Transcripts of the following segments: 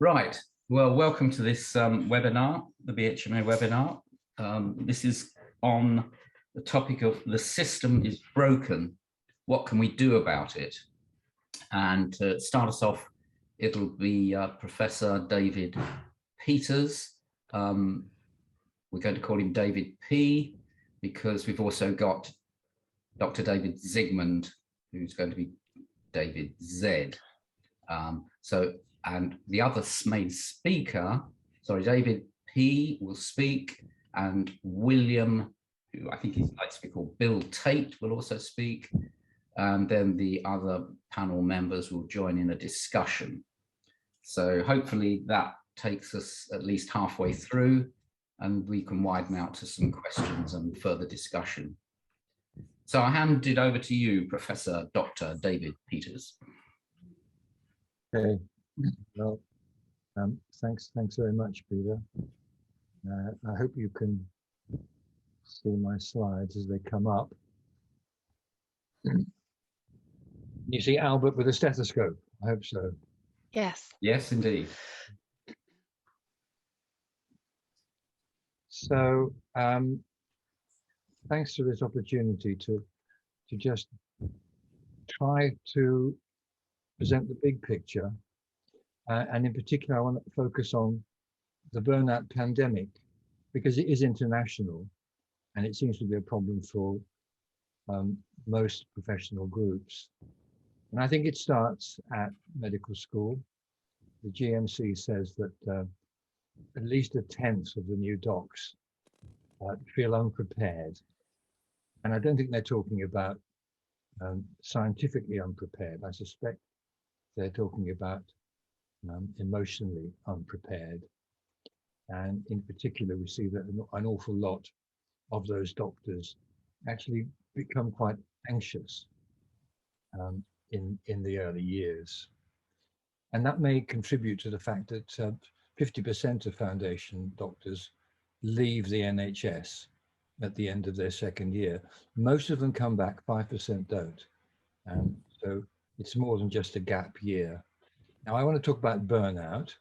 Right. Well, welcome to this webinar, the BHMA webinar. This is on the topic of the system is broken. What can we do about it? And to start us off, it'll be Professor David Peters. We're going to call him David P because we've also got Dr. David Zigmond, who's going to be David Z. And the other main speaker, sorry, David P will speak, and William, who I think he likes to be called Bill Tate, will also speak. And then the other panel members will join in a discussion. So hopefully that takes us at least halfway through, and we can widen out to some questions and further discussion. So I hand it over to you, Professor Dr. David Peters. Okay, well, thanks very much, Peter. I hope you can see my slides as they come up. You see Albert with a stethoscope? I hope so. Yes. Yes, indeed. So, thanks for this opportunity to just try to present the big picture. And in particular, I want to focus on the burnout pandemic because it is international and it seems to be a problem for most professional groups. And I think it starts at medical school. The GMC says that at least a tenth of the new docs feel unprepared. And I don't think they're talking about scientifically unprepared. I suspect they're talking about emotionally unprepared. And in particular, we see that an awful lot of those doctors actually become quite anxious in the early years. And that may contribute to the fact that 50% of foundation doctors leave the NHS at the end of their second year. Most of them come back, 5% don't. So it's more than just a gap year. Now I want to talk about burnout.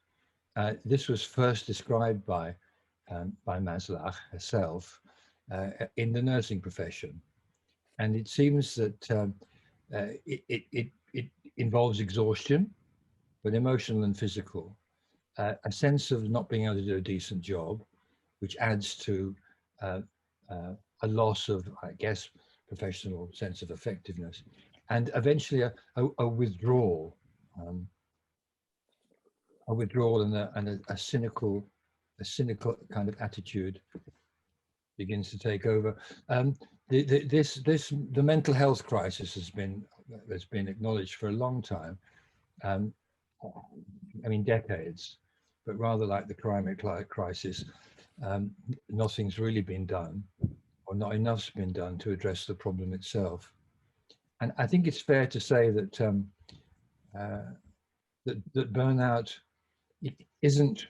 This was first described by Maslach herself in the nursing profession. And it seems that it involves exhaustion, but emotional and physical, a sense of not being able to do a decent job, which adds to a loss of, I guess, professional sense of effectiveness, and eventually a withdrawal, and a cynical kind of attitude begins to take over. The mental health crisis has been acknowledged for a long time. I mean, decades, but rather like the climate crisis, nothing's really been done, or not enough's been done to address the problem itself. And I think it's fair to say that that burnout isn't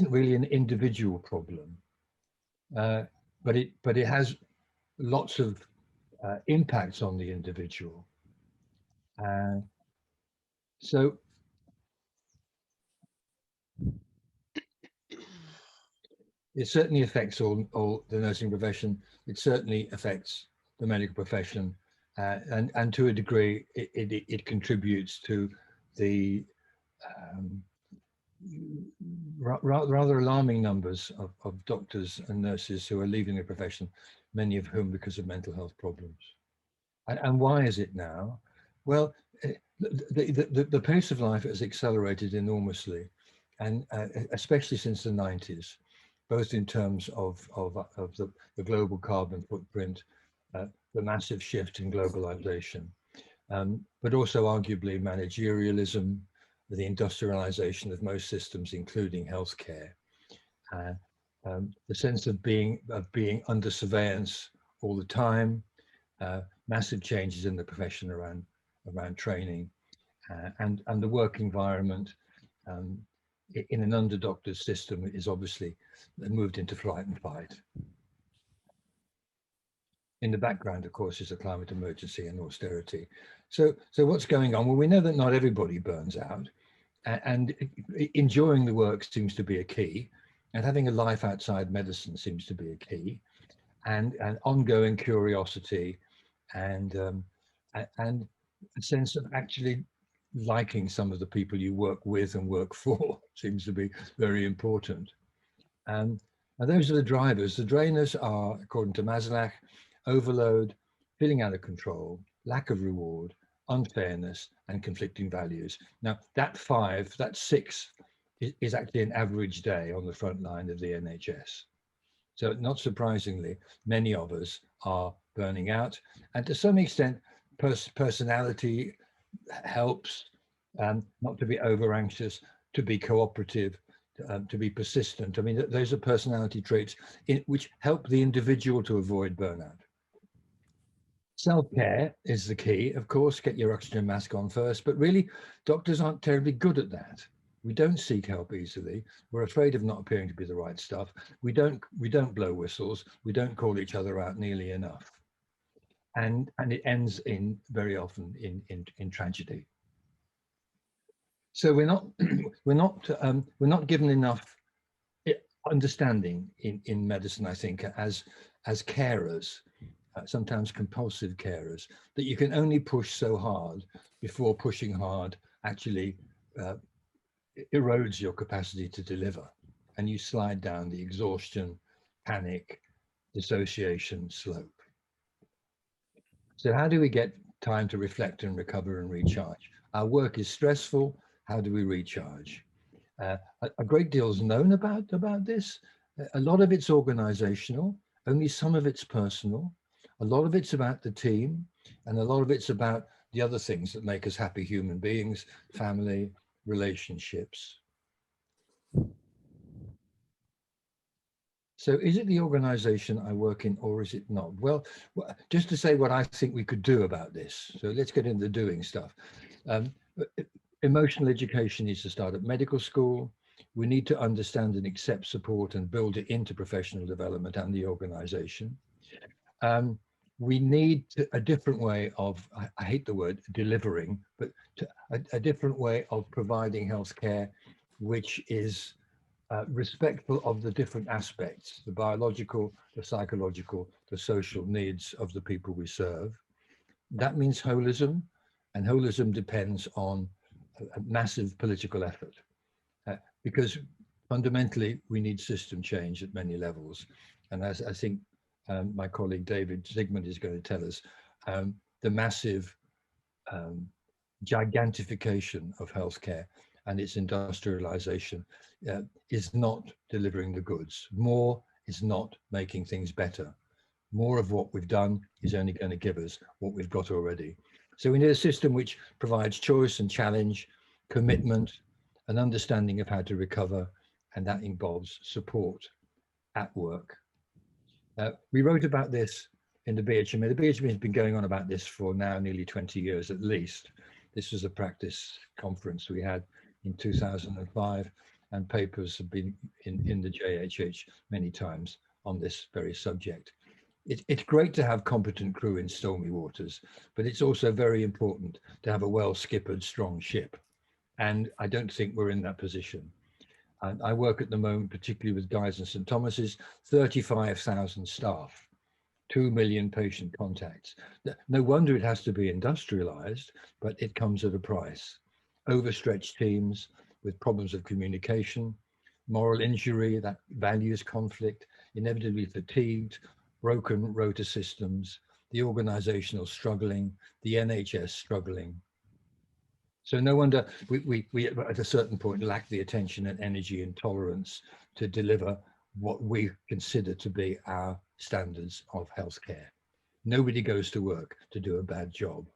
really an individual problem, but it has lots of impacts on the individual. So it certainly affects all the nursing profession. It certainly affects the medical profession, and to a degree, it contributes to the rather alarming numbers of doctors and nurses who are leaving the profession, many of whom because of mental health problems. And why is it now? Well, the pace of life has accelerated enormously, and especially since the 90s, both in terms of the global carbon footprint, the massive shift in globalization, but also arguably managerialism, the industrialization of most systems, including healthcare, the sense of being under surveillance all the time, massive changes in the profession around training, and the work environment in an under-doctored system is obviously moved into flight and fight. In the background, of course, is a climate emergency and austerity. So what's going on? Well, we know that not everybody burns out. and enjoying the work seems to be a key, and having a life outside medicine seems to be a key, and ongoing curiosity, and and a sense of actually liking some of the people you work with and work for seems to be very important. And those are the drivers. The drainers are, according to Maslach, overload, feeling out of control, lack of reward, unfairness, and conflicting values. Now, that six is actually an average day on the front line of the NHS. So not surprisingly, many of us are burning out. And to some extent, personality helps, not to be over anxious, to be cooperative, to be persistent. I mean, those are personality traits which help the individual to avoid burnout. Self-care is the key, of course. Get your oxygen mask on first, but really doctors aren't terribly good at that. We don't seek help easily. We're afraid of not appearing to be the right stuff. We don't blow whistles. We don't call each other out nearly enough. And it ends in very often in tragedy. So we're not given enough understanding in medicine, I think, as carers, sometimes compulsive carers, that you can only push so hard before pushing hard actually erodes your capacity to deliver, and you slide down the exhaustion, panic, dissociation slope. So how do we get time to reflect and recover and recharge? Our work is stressful. How do we recharge? A great deal is known about this. A lot of it's organizational, only some of it's personal. A lot of it's about the team, and a lot of it's about the other things that make us happy human beings, family, relationships. So is it the organization I work in, or is it not? Well, just to say what I think we could do about this. So let's get into the doing stuff. Emotional education needs to start at medical school. We need to understand and accept support and build it into professional development and the organization. We need a different way of, I hate the word delivering, but a different way of providing healthcare, which is respectful of the different aspects, the biological, the psychological, the social needs of the people we serve. That means holism, and holism depends on a massive political effort, because fundamentally we need system change at many levels. And as I think my colleague David Zigmond is going to tell us, the massive gigantification of healthcare and its industrialization is not delivering the goods. More is not making things better. More of what we've done is only going to give us what we've got already. So we need a system which provides choice and challenge, commitment, an understanding of how to recover, and that involves support at work. We wrote about this in the BHMA. The BHMA has been going on about this for now nearly 20 years at least. This was a practice conference we had in 2005, and papers have been in the JHH many times on this very subject. It's great to have competent crew in stormy waters, but it's also very important to have a well-skippered, strong ship. And I don't think we're in that position. And I work at the moment, particularly with Guy's and St. Thomas's, 35,000 staff, 2 million patient contacts. No wonder it has to be industrialized, but it comes at a price. Overstretched teams with problems of communication, moral injury, that values conflict, inevitably fatigued, broken rota systems, the organizational struggling, the NHS struggling. So no wonder we at a certain point lack the attention and energy and tolerance to deliver what we consider to be our standards of healthcare. Nobody goes to work to do a bad job.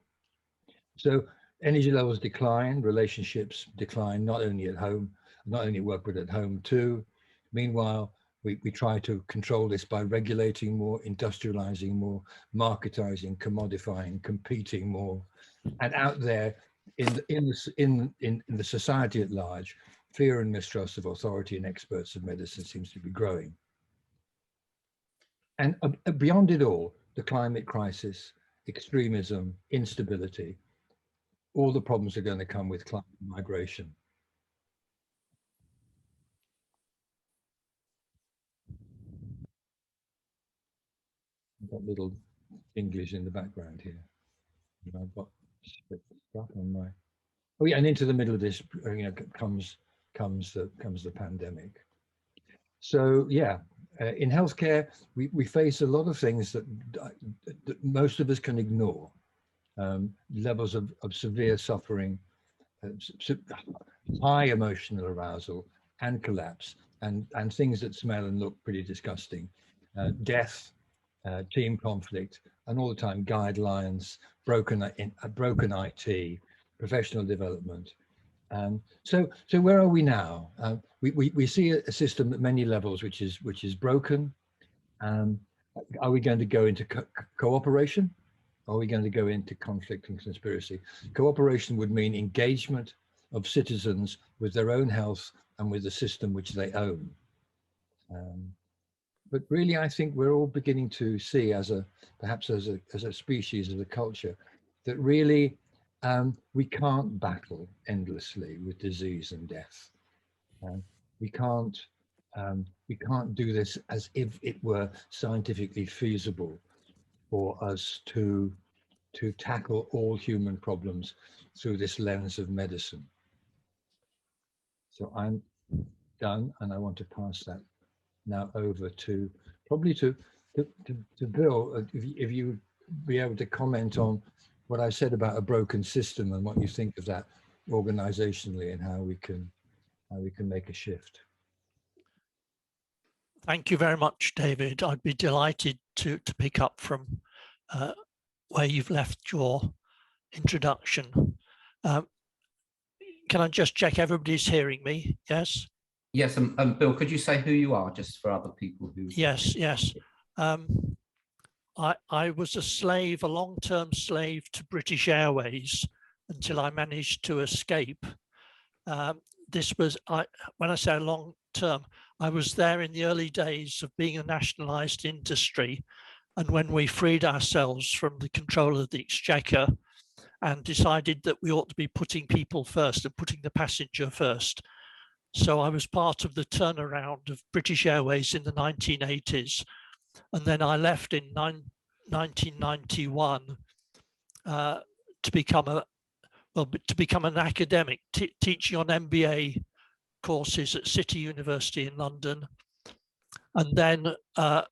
So energy levels decline, relationships decline, not only at home, not only work, but at home too. Meanwhile, we try to control this by regulating more, industrializing more, marketizing, commodifying, competing more. And out there in the society at large, fear and mistrust of authority and experts of medicine seems to be growing. And beyond it all, the climate crisis, extremism, instability, all the problems are going to come with climate migration. got little English in the background here. And I've got stuff on my. Oh yeah, and into the middle of this, comes the pandemic. So yeah, in healthcare, we face a lot of things that most of us can ignore. Levels of severe suffering, high emotional arousal and collapse, and things that smell and look pretty disgusting. Death, team conflict, and all the time guidelines, broken IT, professional development. So where are we now? We see a system at many levels which is broken. Are we going to go into cooperation? Are we going to go into conflict and conspiracy? Cooperation would mean engagement of citizens with their own health and with the system which they own. But really, I think we're all beginning to see, perhaps as a species, as a culture, that really we can't battle endlessly with disease and death. We can't do this as if it were scientifically feasible for us to tackle all human problems through this lens of medicine. So I'm done, and I want to pass that now over to Bill. If you would be able to comment on what I said about a broken system and what you think of that organizationally and how we can make a shift. Thank you very much, David. I'd be delighted to pick up from where you've left your introduction. Can I just check everybody's hearing me? Yes? Yes, Bill, could you say who you are, just for other people who... Yes. I was a slave, a long-term slave to British Airways until I managed to escape. This was, when I say long-term, I was there in the early days of being a nationalised industry, and when we freed ourselves from the control of the Exchequer and decided that we ought to be putting people first and putting the passenger first. So I was part of the turnaround of British Airways in the 1980s. And then I left in 1991 to become an academic, teaching on MBA courses at City University in London, and then a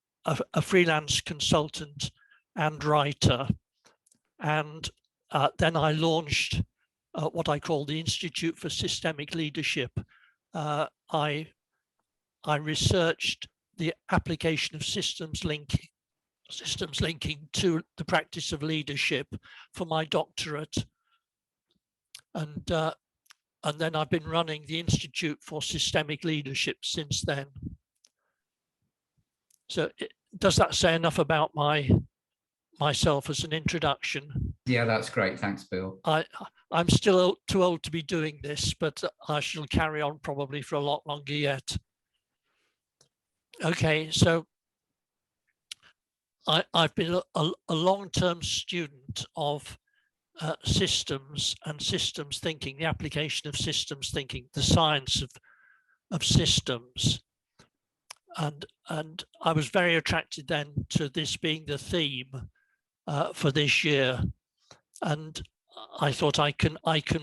freelance consultant and writer. And then I launched what I call the Institute for Systemic Leadership. I researched the application of systems linking to the practice of leadership for my doctorate, and then I've been running the Institute for Systemic Leadership since then. So does that say enough about myself as an introduction? Yeah, that's great. Thanks, Bill. I'm still too old to be doing this, but I shall carry on probably for a lot longer yet. Okay, so I've been a long-term student of systems and systems thinking, the application of systems thinking, the science of systems. And I was very attracted then to this being the theme for this year. And I thought I can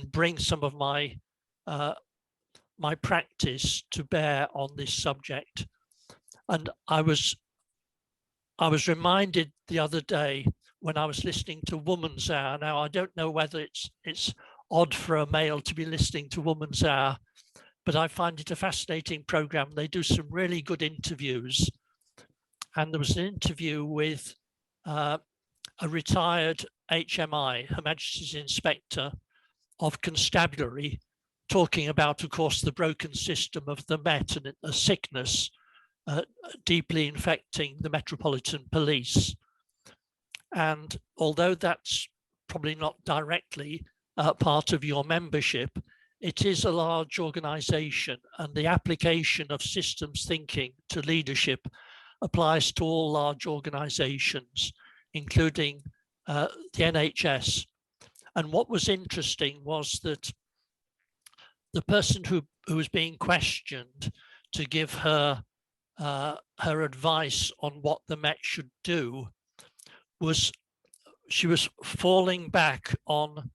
bring some of my my practice to bear on this subject. And I was reminded the other day when I was listening to Woman's Hour. Now, I don't know whether it's odd for a male to be listening to Woman's Hour, but I find it a fascinating program. They do some really good interviews. And there was an interview with a retired HMI, Her Majesty's Inspector of Constabulary, talking about, of course, the broken system of the Met and a sickness deeply infecting the Metropolitan Police. And although that's probably not directly part of your membership, it is a large organization, and the application of systems thinking to leadership applies to all large organizations, including the NHS. And what was interesting was that the person who was being questioned to give her her advice on what the Met should do was she was falling back on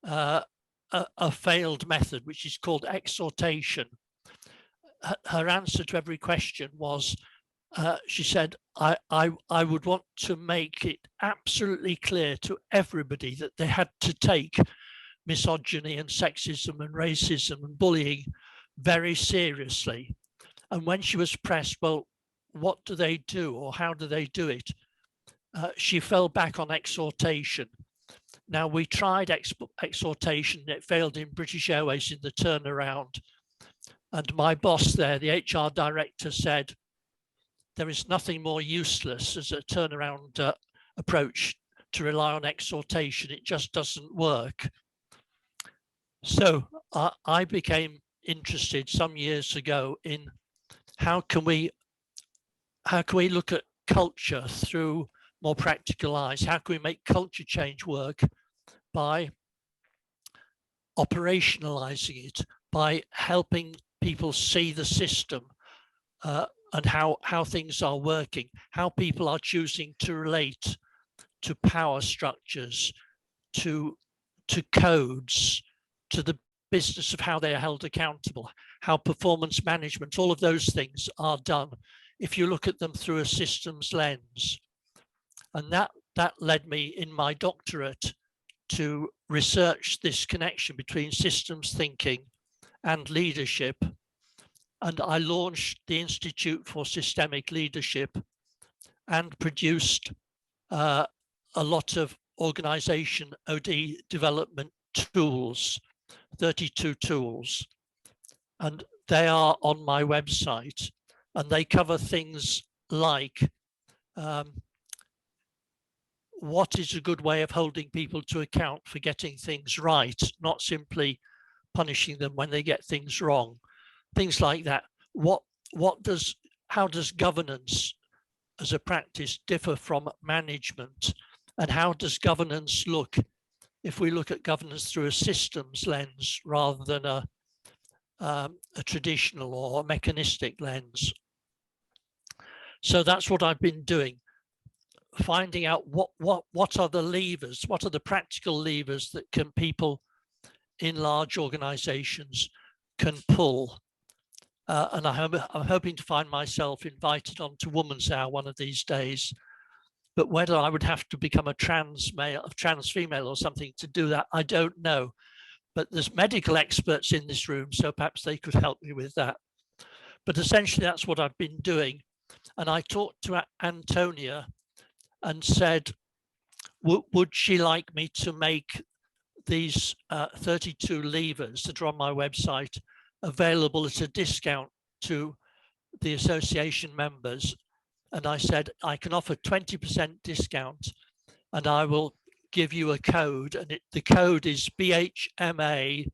a failed method, which is called exhortation. Her answer to every question was, she said, I would want to make it absolutely clear to everybody that they had to take misogyny and sexism and racism and bullying very seriously. And when she was pressed, well, what do they do or how do they do it? She fell back on exhortation. Now, we tried exhortation, it failed in British Airways in the turnaround. And my boss there, the HR director, said, there is nothing more useless as a turnaround approach to rely on exhortation. It just doesn't work. So I became interested some years ago in how can we look at culture through more practical eyes? How can we make culture change work by operationalizing it, by helping people see the system and how things are working, how people are choosing to relate to power structures, to codes, to the business of how they are held accountable, how performance management, all of those things are done if you look at them through a systems lens. And that led me in my doctorate to research this connection between systems thinking and leadership. And I launched the Institute for Systemic Leadership and produced a lot of organization OD development tools, 32 tools. And they are on my website, and they cover things like what is a good way of holding people to account for getting things right, not simply punishing them when they get things wrong. Things like that. How does governance as a practice differ from management? And how does governance look if we look at governance through a systems lens rather than a traditional or a mechanistic lens? So that's what I've been doing, finding out what are the levers, what are the practical levers that people in large organizations can pull. And I'm hoping to find myself invited onto Woman's Hour one of these days. But whether I would have to become a trans female or something to do that, I don't know. But there's medical experts in this room, so perhaps they could help me with that. But essentially, that's what I've been doing. And I talked to Antonia and said, would she like me to make these 32 levers that are on my website available at a discount to the association members? And I said, I can offer 20% discount and I will give you a code. And the code is BHMA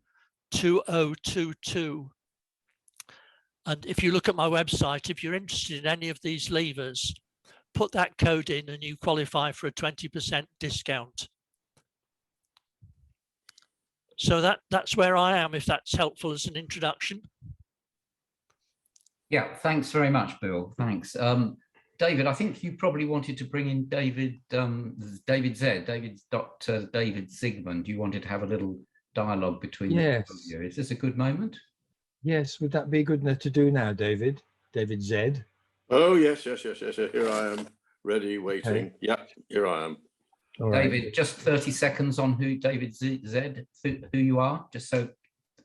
2022. And if you look at my website, if you're interested in any of these levers, put that code in and you qualify for a 20% discount. So that's where I am, if that's helpful as an introduction. Yeah, thanks very much, Bill. Thanks. David, I think you probably wanted to bring in Dr. David Zigmond. You wanted to have a little dialogue between the two of you. Is this a good moment? Yes, would that be good enough to do now, David? David Z. Oh, yes. Here I am, ready, waiting. Okay. Yeah, here I am. All David, right. Just 30 seconds on who David Z, who you are, just so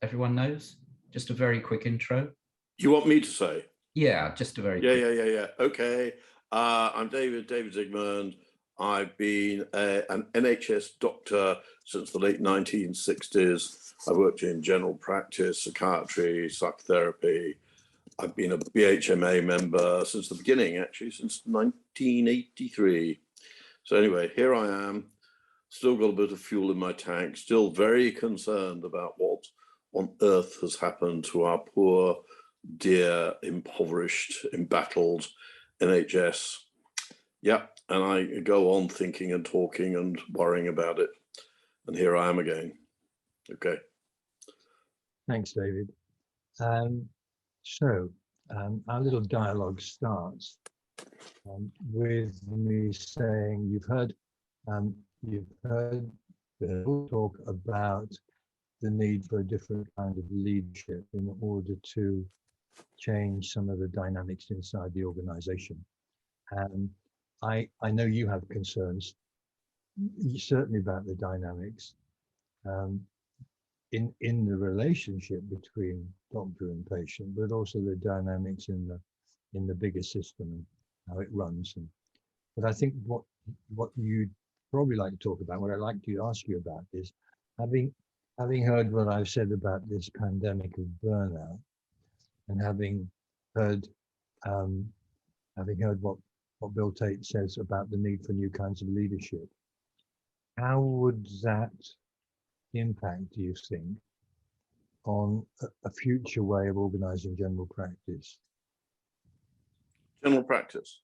everyone knows. Just a very quick intro. You want me to say? Yeah, just a very quick. Yeah. Okay. I'm David Zigmond. I've been an NHS doctor since the late 1960s. I worked in general practice, psychiatry, psychotherapy. I've been a BHMA member since the beginning, actually, since 1983. So anyway, here I am, still got a bit of fuel in my tank, still very concerned about what on earth has happened to our poor, dear, impoverished, embattled NHS. Yeah, and I go on thinking and talking and worrying about it. And here I am again. Okay. Thanks, David. So our little dialogue starts with me saying, you've heard You've heard Bill talk about the need for a different kind of leadership in order to change some of the dynamics inside the organization. And I know you have concerns, certainly about the dynamics in the relationship between doctor and patient, but also the dynamics in the bigger system and how it runs. But I think what you'd probably like to talk about, what I'd like to ask you about is having heard what I've said about this pandemic of burnout, and having heard what Bill Tate says about the need for new kinds of leadership, how would that impact, do you think, on a future way of organizing general practice? General practice.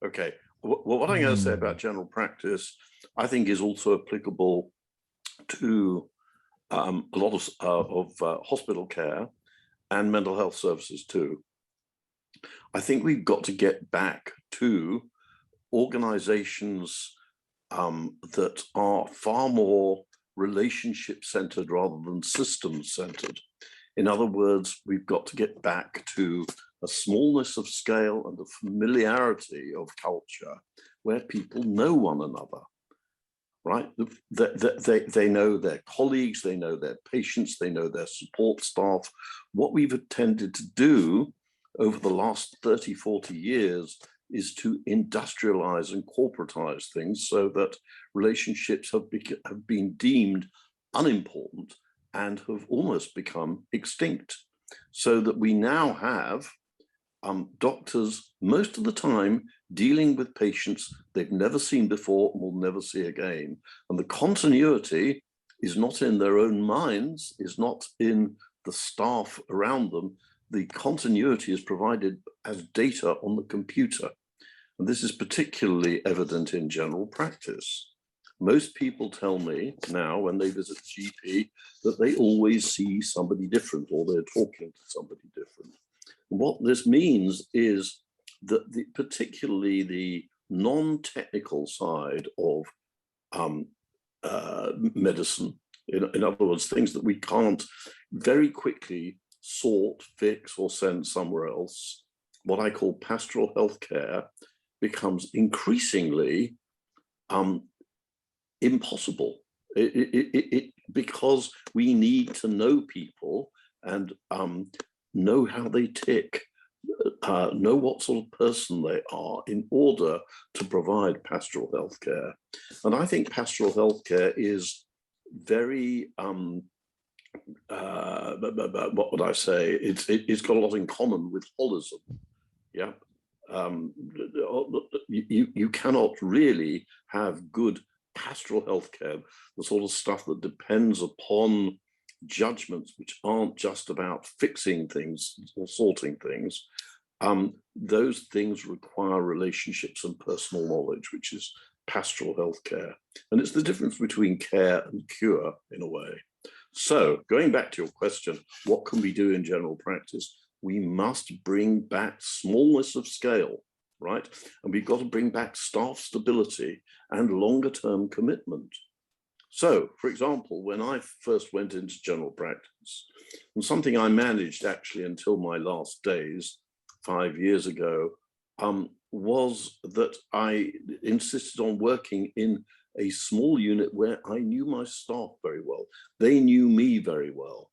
Okay. Well, what I'm going to say about general practice, I think, is also applicable to a lot of hospital care and mental health services too. I think we've got to get back to organizations that are far more relationship-centered rather than systems-centered. In other words, we've got to get back to a smallness of scale and a familiarity of culture where people know one another, right? They know their colleagues, they know their patients, they know their support staff. What we've tended to do over the last 30, 40 years is to industrialize and corporatize things so that relationships have been deemed unimportant and have almost become extinct. So that we now have doctors most of the time dealing with patients they've never seen before and will never see again. And the continuity is not in their own minds, is not in the staff around them. The continuity is provided as data on the computer. And this is particularly evident in general practice. Most people tell me now when they visit GP that they always see somebody different or they're talking to somebody different. And what this means is that particularly the non-technical side of medicine, in other words, things that we can't very quickly sort, fix, or send somewhere else, what I call pastoral healthcare becomes increasingly impossible. Because we need to know people and know how they tick, know what sort of person they are in order to provide pastoral healthcare. And I think pastoral healthcare is very, what would I say? It's got a lot in common with holism. Yeah. You cannot really have good pastoral healthcare, the sort of stuff that depends upon judgments which aren't just about fixing things or sorting things. Those things require relationships and personal knowledge, which is pastoral healthcare. And it's the difference between care and cure in a way. So going back to your question, what can we do in general practice? We must bring back smallness of scale, right? And we've got to bring back staff stability and longer term commitment. So, for example, when I first went into general practice, and something I managed actually until my last days 5 years ago, was that I insisted on working in a small unit where I knew my staff very well. They knew me very well.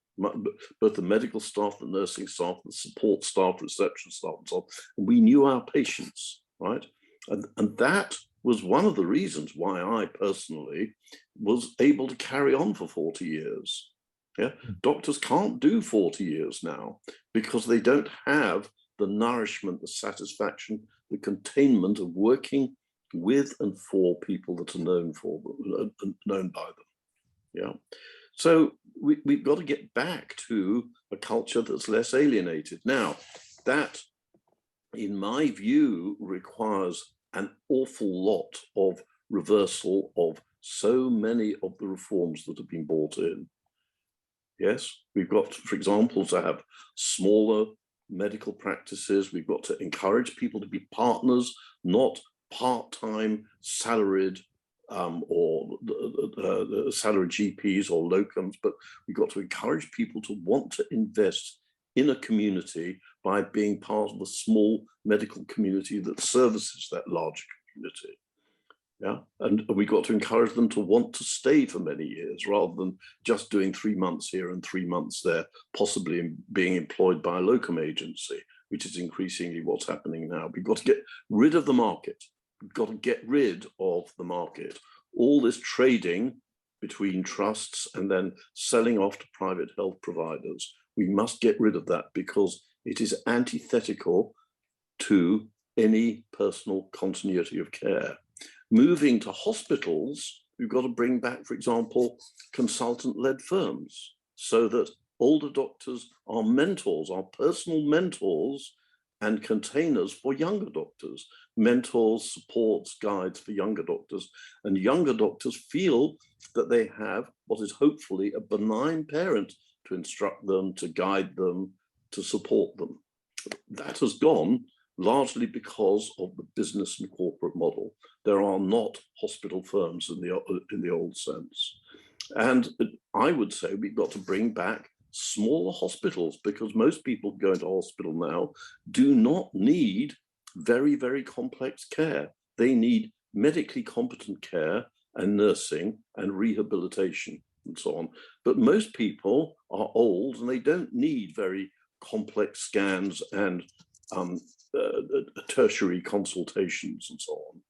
Both the medical staff, the nursing staff, the support staff, reception staff, and so on. And we knew our patients, right? And that was one of the reasons why I personally was able to carry on for 40 years. Yeah, doctors can't do 40 years now because they don't have the nourishment, the satisfaction, the containment of working with and for people that are known by them. Yeah. So we've got to get back to a culture that's less alienated. Now, that, in my view, requires an awful lot of reversal of so many of the reforms that have been brought in. Yes, we've got, for example, to have smaller medical practices. We've got to encourage people to be partners, not part-time salaried or the salaried GPs or locums, but we've got to encourage people to want to invest in a community by being part of a small medical community that services that larger community. Yeah, and we've got to encourage them to want to stay for many years rather than just doing 3 months here and 3 months there, possibly being employed by a locum agency, which is increasingly what's happening now. We've got to get rid of the market. We've got to get rid of the market. All this trading between trusts and then selling off to private health providers, we must get rid of that because it is antithetical to any personal continuity of care. Moving to hospitals, we've got to bring back, for example, consultant-led firms so that older doctors are mentors, are personal mentors and containers for younger doctors, mentors, supports, guides for younger doctors. And younger doctors feel that they have what is hopefully a benign parent to instruct them, to guide them, to support them. That has gone largely because of the business and corporate model. There are not hospital firms in the old sense. And I would say we've got to bring back smaller hospitals because most people who go into hospital now do not need very, very complex care. They need medically competent care and nursing and rehabilitation and so on. But most people are old and they don't need very complex scans and tertiary consultations and so on.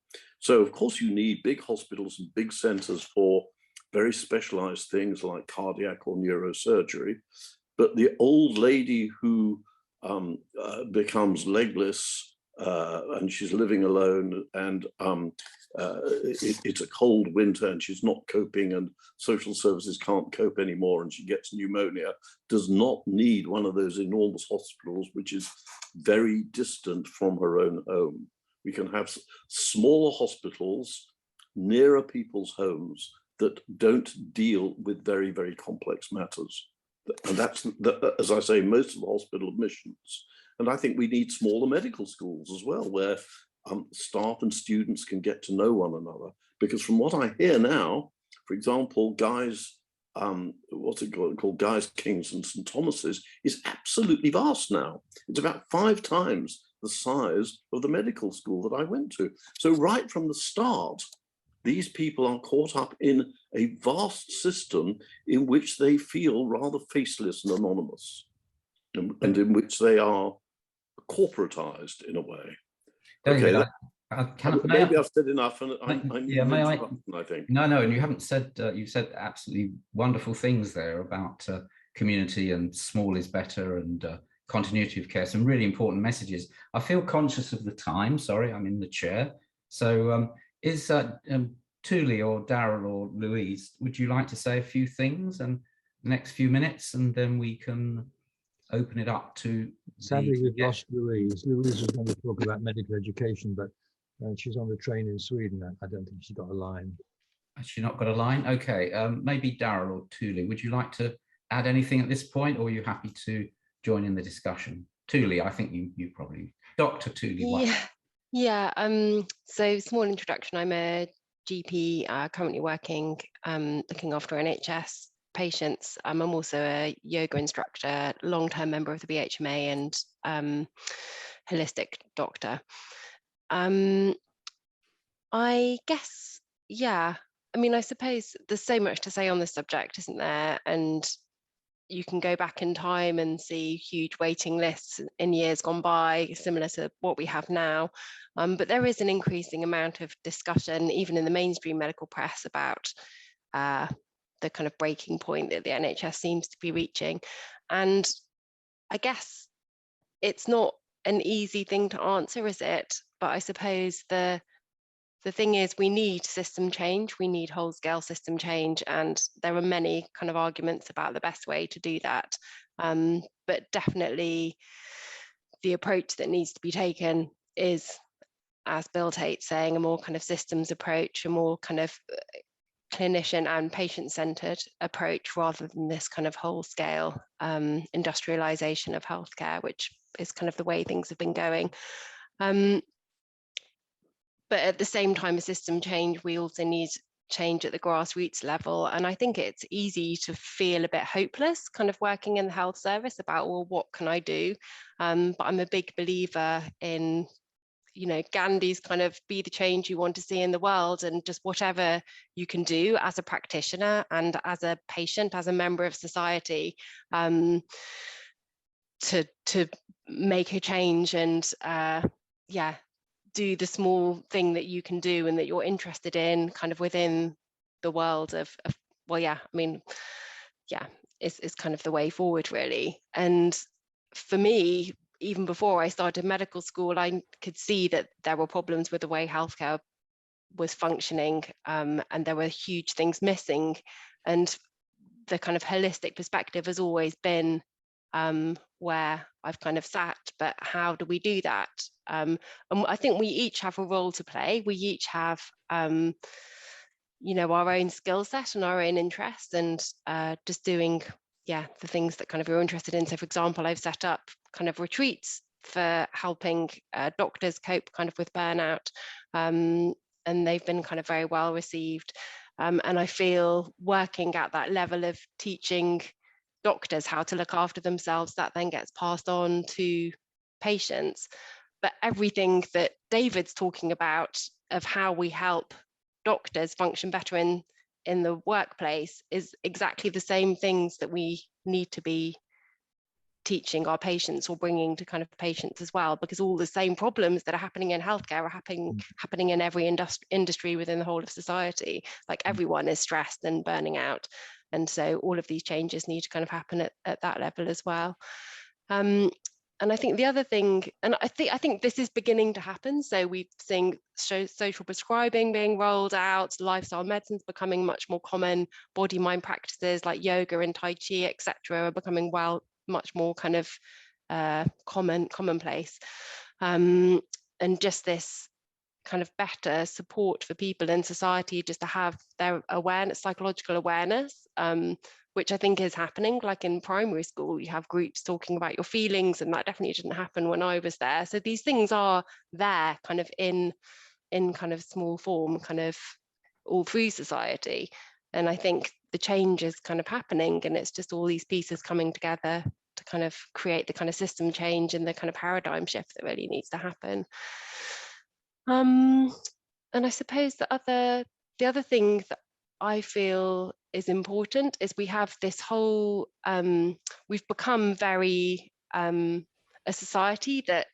So of course you need big hospitals and big centers for very specialized things like cardiac or neurosurgery, but the old lady who becomes legless and she's living alone and it's a cold winter and she's not coping and social services can't cope anymore and she gets pneumonia, does not need one of those enormous hospitals which is very distant from her own home. We can have smaller hospitals nearer people's homes that don't deal with very, very complex matters. And that's, as I say, most of the hospital admissions. And I think we need smaller medical schools as well, where staff and students can get to know one another. Because from what I hear now, for example, Guy's, what's it called, Guy's, King's and St. Thomas's is absolutely vast now. It's about 5 times the size of the medical school that I went to. So right from the start, these people are caught up in a vast system in which they feel rather faceless and anonymous, and in which they are corporatized in a way. David, okay, maybe I've said enough, and I think. No, and you haven't said. You said absolutely wonderful things there about community and small is better and continuity of care. Some really important messages. I feel conscious of the time. Sorry, I'm in the chair. So is Thuli or Darryl or Louise, would you like to say a few things and the next few minutes, and then we can open it up to. Sadly, we've lost Louise. Louise was going to talk about medical education, but she's on the train in Sweden. I don't think she's got a line. Has she not got a line? Okay, maybe Darryl or Thuli, would you like to add anything at this point, or are you happy to join in the discussion? Thuli, I think you probably, Dr. Thuli Whitehouse. Yeah. So small introduction. I'm a GP currently working, looking after NHS patients. I'm also a yoga instructor, long-term member of the BHMA and holistic doctor. I guess, yeah, I mean, I suppose there's so much to say on this subject, isn't there? And you can go back in time and see huge waiting lists in years gone by, similar to what we have now. But there is an increasing amount of discussion, even in the mainstream medical press, about the kind of breaking point that the NHS seems to be reaching. And I guess it's not an easy thing to answer, is it? But I suppose the thing is, we need system change, we need whole scale system change, and there are many kind of arguments about the best way to do that. But definitely the approach that needs to be taken is, as Bill Tate's saying, a more kind of systems approach, a more kind of clinician and patient-centered approach, rather than this kind of whole scale industrialization of healthcare, which is kind of the way things have been going. But at the same time, a system change, we also need change at the grassroots level. And I think it's easy to feel a bit hopeless kind of working in the health service about, well, what can I do? But I'm a big believer in, you know, Gandhi's kind of be the change you want to see in the world, and just whatever you can do as a practitioner and as a patient, as a member of society, to make a change and yeah, do the small thing that you can do and that you're interested in kind of within the world of well, yeah, I mean, yeah, it's kind of the way forward, really. And for me, even before I started medical school, I could see that there were problems with the way healthcare was functioning, and there were huge things missing. And the kind of holistic perspective has always been where I've kind of sat, but how do we do that? And I think we each have a role to play. We each have, you know, our own skill set and our own interests, and just doing, yeah, the things that kind of you're interested in. So for example, I've set up kind of retreats for helping doctors cope kind of with burnout, and they've been kind of very well received. And I feel working at that level of teaching doctors how to look after themselves, that then gets passed on to patients. But everything that David's talking about of how we help doctors function better in the workplace is exactly the same things that we need to be teaching our patients or bringing to kind of patients as well, because all the same problems that are happening in healthcare are happening in every industry within the whole of society. Like everyone is stressed and burning out. And so all of these changes need to kind of happen at that level as well. And I think the other thing, and I think this is beginning to happen. So we've seen social prescribing being rolled out, lifestyle medicines becoming much more common, body-mind practices like yoga and Tai Chi, etc., are becoming much more kind of commonplace. And just this kind of better support for people in society just to have their awareness, psychological awareness, which I think is happening. Like in primary school, you have groups talking about your feelings, and that definitely didn't happen when I was there. So these things are there kind of in kind of small form, kind of all through society. And I think the change is kind of happening, and it's just all these pieces coming together to kind of create the kind of system change and the kind of paradigm shift that really needs to happen. And I suppose the other thing that I feel is important is we have this whole, we've become very a society that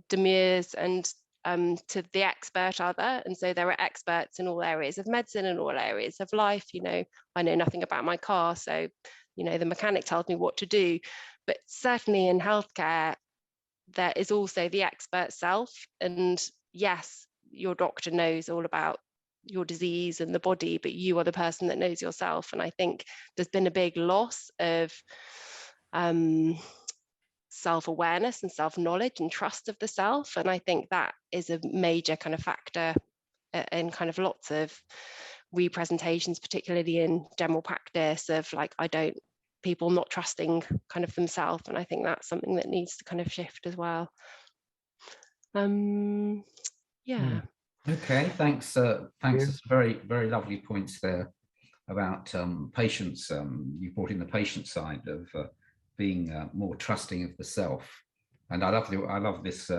demurs and to the expert other. And so there are experts in all areas of medicine and all areas of life. You know, I know nothing about my car, so, you know, the mechanic tells me what to do. But certainly in healthcare, there is also the expert self. And yes, your doctor knows all about your disease and the body, but you are the person that knows yourself. And I think there's been a big loss of self-awareness and self-knowledge and trust of the self. And I think that is a major kind of factor in kind of lots of representations, particularly in general practice, of like, people not trusting kind of themselves. And I think that's something that needs to kind of shift as well. Yeah. Okay, thanks. Thanks. Very, very lovely points there about patients. You brought in the patient side of being more trusting of the self, and I love this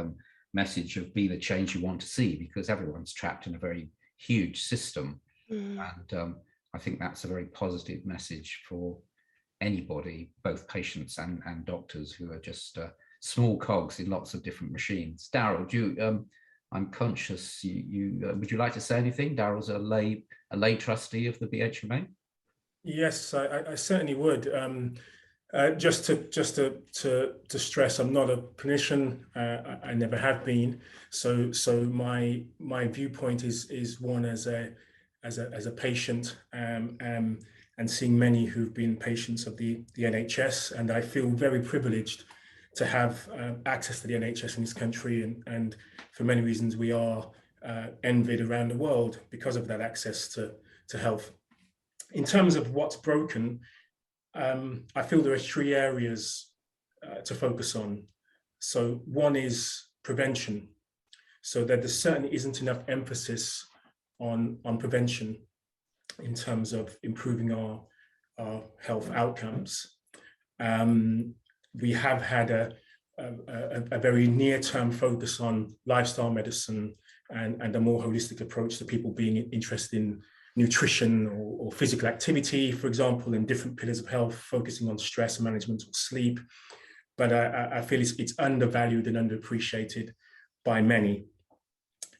message of be the change you want to see, because everyone's trapped in a very huge system, and I think that's a very positive message for anybody, both patients and doctors, who are just small cogs in lots of different machines. Darryl, do you? I'm conscious. You would you like to say anything? Darryl's a lay trustee of the BHMA. Yes, I certainly would. Just to stress, I'm not a clinician. I never have been. So my viewpoint is one as a patient, and seeing many who've been patients of the NHS, and I feel very privileged to have access to the NHS in this country, and for many reasons we are envied around the world because of that access to health. In terms of what's broken, I feel there are three areas to focus on. So one is prevention, so that there certainly isn't enough emphasis on prevention. in terms of improving our health outcomes. We have had a very near-term focus on lifestyle medicine and a more holistic approach to people being interested in nutrition or physical activity, for example, in different pillars of health, focusing on stress management or sleep. But I feel it's undervalued and underappreciated by many.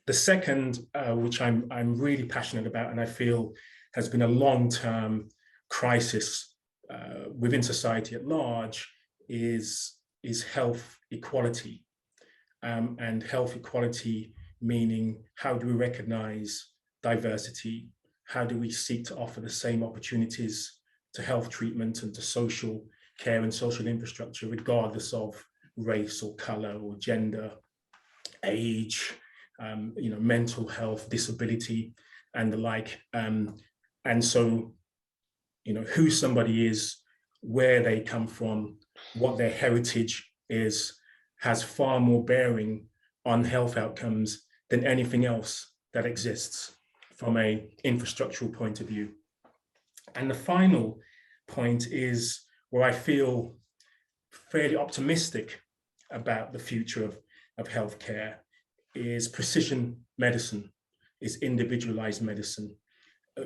The second, which I'm really passionate about, and I feel has been a long-term crisis within society at large, is health equality. And health equality meaning, how do we recognize diversity? How do we seek to offer the same opportunities to health treatment and to social care and social infrastructure, regardless of race or color or gender, age, mental health, disability, and the like. And so, who somebody is, where they come from, what their heritage is, has far more bearing on health outcomes than anything else that exists from an infrastructural point of view. And the final point is where I feel fairly optimistic about the future of healthcare, is precision medicine, is individualized medicine,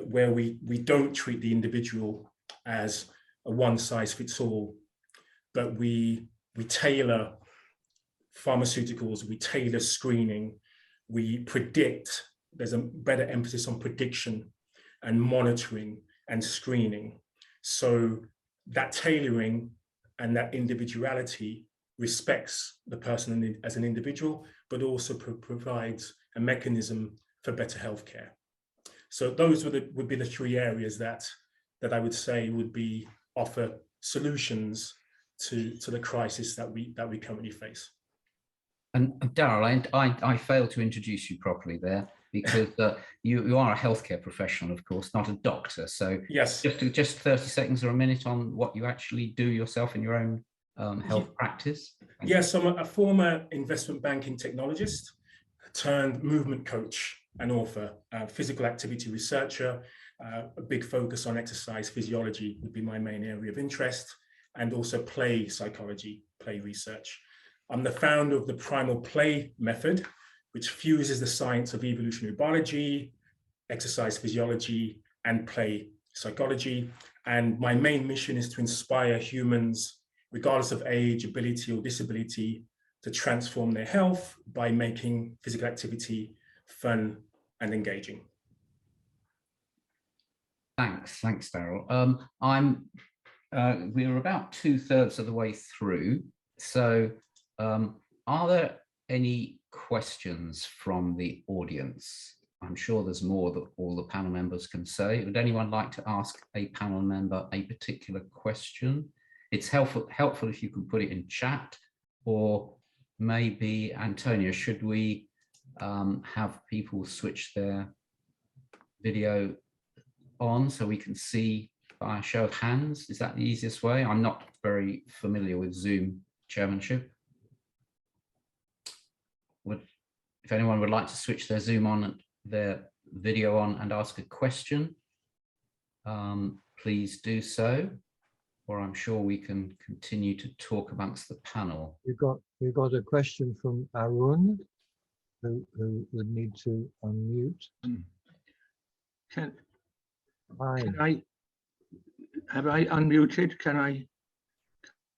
where we don't treat the individual as a one-size-fits-all, but we tailor pharmaceuticals, we tailor screening, we predict. There's a better emphasis on prediction and monitoring and screening. So that tailoring and that individuality respects the person as an individual, but also provides a mechanism for better healthcare. So those would be the three areas that I would say would offer solutions to the crisis that we currently face. And Darryl, I failed to introduce you properly there, because you are a healthcare professional, of course, not a doctor. So yes, just 30 seconds or a minute on what you actually do yourself in your own health practice. Yes, I'm a former investment banking technologist turned movement coach and author, physical activity researcher. A big focus on exercise physiology would be my main area of interest, and also play psychology, play research. I'm the founder of the Primal play method, which fuses the science of evolutionary biology, exercise physiology, and play psychology. And my main mission is to inspire humans, regardless of age, ability, or disability, to transform their health by making physical activity fun and engaging. Thanks, Darryl. We're about 2/3 of the way through. So are there any questions from the audience? I'm sure there's more that all the panel members can say. Would anyone like to ask a panel member a particular question? It's helpful if you can put it in chat, or maybe, Antonia, should we have people switch their video on so we can see by a show of hands? Is that the easiest way? I'm not very familiar with Zoom chairmanship. If anyone would like to switch their Zoom on, their video on, and ask a question, please do so, or I'm sure we can continue to talk amongst the panel. We've got a question from Arun, who would need to unmute. Have I unmuted? Can I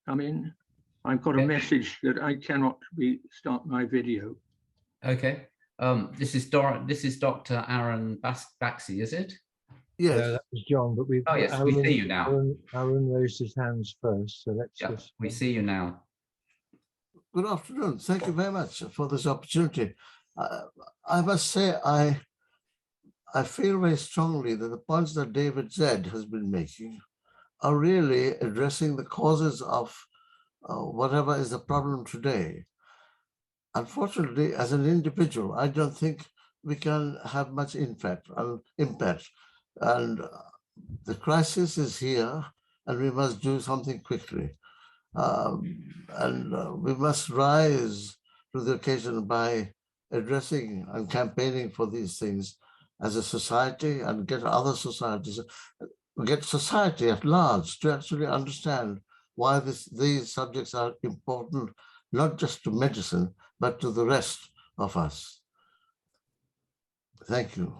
come in? I've got a message that I cannot start my video. Okay. This is Dr. Aaron Baxi, is it? Yes. That was John, but we've. Oh yes, Aaron, we see you now. Aaron raised his hands first, so let's just. We see you now. Good afternoon. Thank you very much for this opportunity. I must say, I feel very strongly that the points that David Z has been making are really addressing the causes of whatever is the problem today. Unfortunately, as an individual, I don't think we can have much impact. And the crisis is here, and we must do something quickly. And we must rise to the occasion by addressing and campaigning for these things as a society and get other societies, get society at large to actually understand why these subjects are important, not just to medicine, but to the rest of us. Thank you.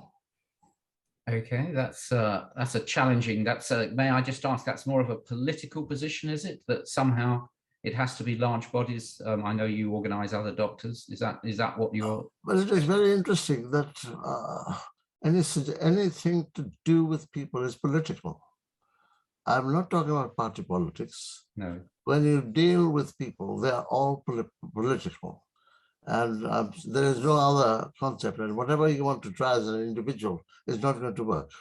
Okay, that's a challenging. May I just ask? That's more of a political position, is it? That somehow it has to be large bodies. I know you organise other doctors. Is that what you're? Well, it is very interesting that anything to do with people is political. I'm not talking about party politics. No. When you deal with people, they are all political. And there is no other concept. And whatever you want to try as an individual is not going to work.